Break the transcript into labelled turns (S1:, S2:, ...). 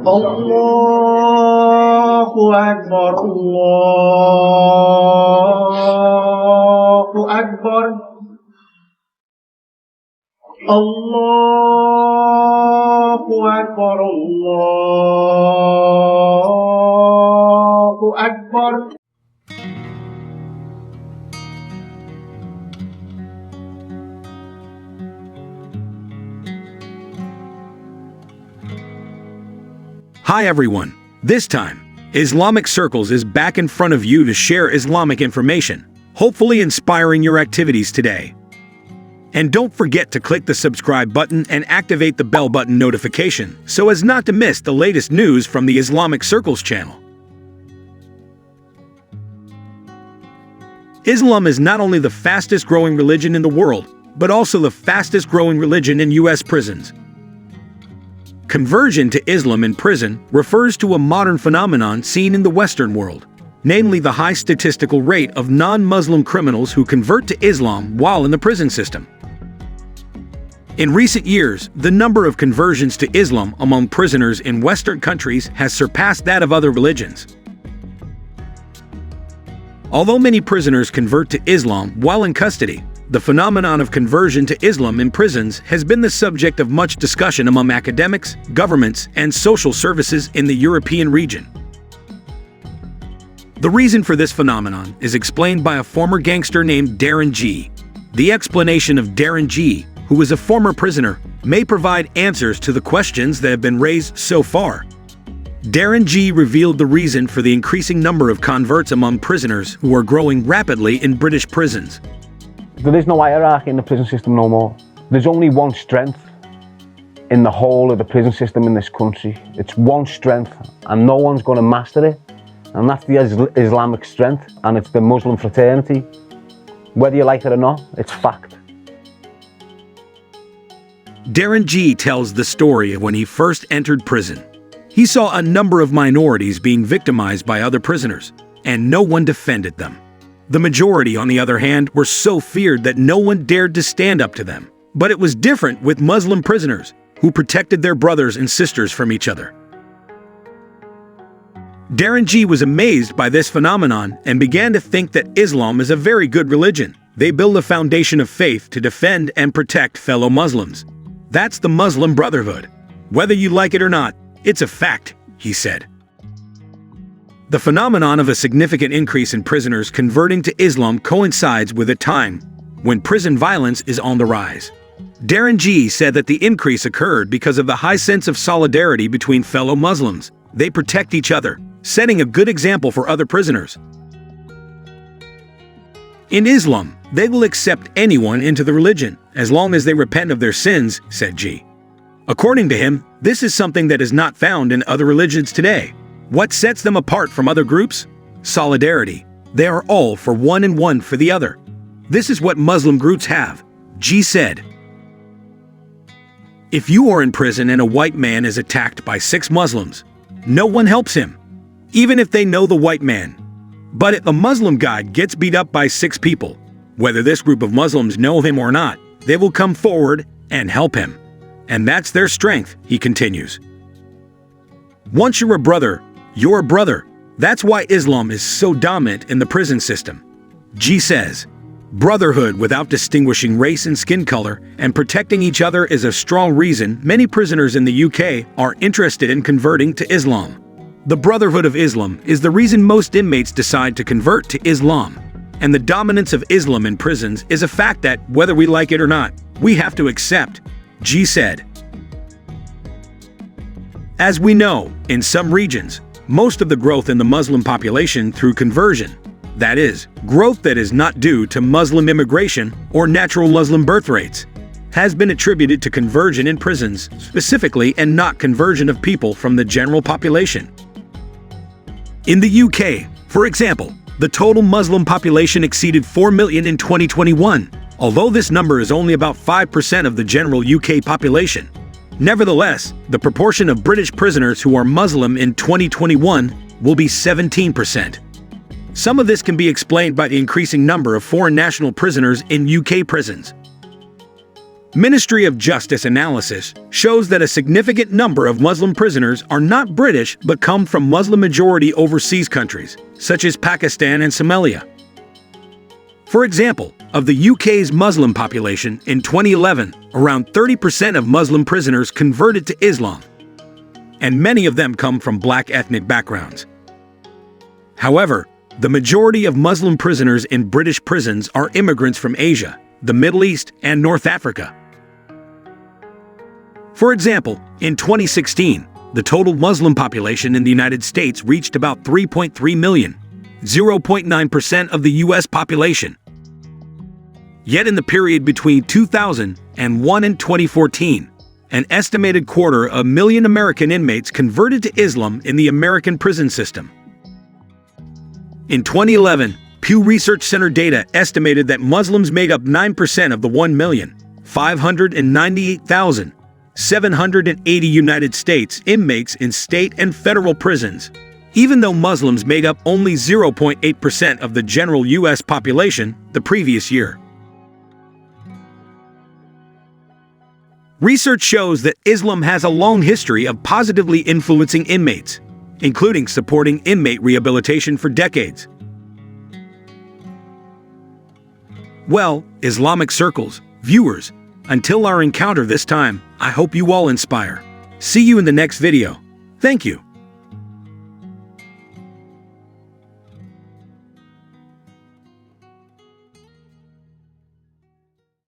S1: الله أكبر الله أكبر الله أكبر الله أكبر.
S2: Hi everyone! This time, Islamic Circles is back in front of you to share Islamic information, hopefully inspiring your activities today. And don't forget to click the subscribe button and activate the bell button notification so as not to miss the latest news from the Islamic Circles channel. Islam is not only the fastest growing religion in the world, but also the fastest growing religion in US prisons. Conversion to Islam in prison refers to a modern phenomenon seen in the Western world, namely the high statistical rate of non-Muslim criminals who convert to Islam while in the prison system. In recent years, the number of conversions to Islam among prisoners in Western countries has surpassed that of other religions. Although many prisoners convert to Islam while in custody, the phenomenon of conversion to Islam in prisons has been the subject of much discussion among academics, governments, and social services in the European region. The reason for this phenomenon is explained by a former gangster named Darren Gee. The explanation of Darren Gee, who is a former prisoner, may provide answers to the questions that have been raised so far. Darren Gee revealed the reason for the increasing number of converts among prisoners who are growing rapidly in British prisons.
S3: There is no hierarchy in the prison system no more. There's only one strength in the whole of the prison system in this country. It's one strength and no one's going to master it. And that's the Islamic strength, and it's the Muslim fraternity. Whether you like it or not, it's fact.
S2: Darren Gee tells the story of when he first entered prison. He saw a number of minorities being victimized by other prisoners, and no one defended them. The majority, on the other hand, were so feared that no one dared to stand up to them. But it was different with Muslim prisoners, who protected their brothers and sisters from each other. Darren Gee was amazed by this phenomenon and began to think that Islam is a very good religion. They build a foundation of faith to defend and protect fellow Muslims. That's the Muslim Brotherhood. Whether you like it or not, it's a fact, he said. The phenomenon of a significant increase in prisoners converting to Islam coincides with a time when prison violence is on the rise. Darren Gee said that the increase occurred because of the high sense of solidarity between fellow Muslims. They protect each other, setting a good example for other prisoners. In Islam, they will accept anyone into the religion as long as they repent of their sins, said Gee. According to him, this is something that is not found in other religions today. What sets them apart from other groups? Solidarity. They are all for one and one for the other. This is what Muslim groups have, Gee said. If you are in prison and a white man is attacked by 6 Muslims, no one helps him, even if they know the white man. But if a Muslim guy gets beat up by 6 people, whether this group of Muslims know him or not, they will come forward and help him. And that's their strength, he continues. Once you're a brother, you're a brother. That's why Islam is so dominant in the prison system. Gee says, brotherhood without distinguishing race and skin color and protecting each other is a strong reason many prisoners in the UK are interested in converting to Islam. The Brotherhood of Islam is the reason most inmates decide to convert to Islam. And the dominance of Islam in prisons is a fact that, whether we like it or not, we have to accept, Gee said. As we know, in some regions, most of the growth in the Muslim population through conversion, that is, growth that is not due to Muslim immigration or natural Muslim birth rates, has been attributed to conversion in prisons specifically and not conversion of people from the general population. In the UK, for example, the total Muslim population exceeded 4 million in 2021, although this number is only about 5% of the general UK population. Nevertheless, the proportion of British prisoners who are Muslim in 2021 will be 17%. Some of this can be explained by the increasing number of foreign national prisoners in UK prisons. Ministry of Justice analysis shows that a significant number of Muslim prisoners are not British but come from Muslim-majority overseas countries, such as Pakistan and Somalia. For example, of the UK's Muslim population in 2011, around 30% of Muslim prisoners converted to Islam, and many of them come from black ethnic backgrounds. However, the majority of Muslim prisoners in British prisons are immigrants from Asia, the Middle East, and North Africa. For example, in 2016, the total Muslim population in the United States reached about 3.3 million, 0.9% of the U.S. population. Yet in the period between 2001 and 2014, an estimated 250,000 American inmates converted to Islam in the American prison system. In 2011, Pew Research Center data estimated that Muslims made up 9% of the 1,598,780 United States inmates in state and federal prisons, even though Muslims made up only 0.8% of the general U.S. population the previous year. Research shows that Islam has a long history of positively influencing inmates, including supporting inmate rehabilitation for decades. Well, Islamic circles, viewers, until our encounter this time, I hope you all inspire. See you in the next video. Thank you.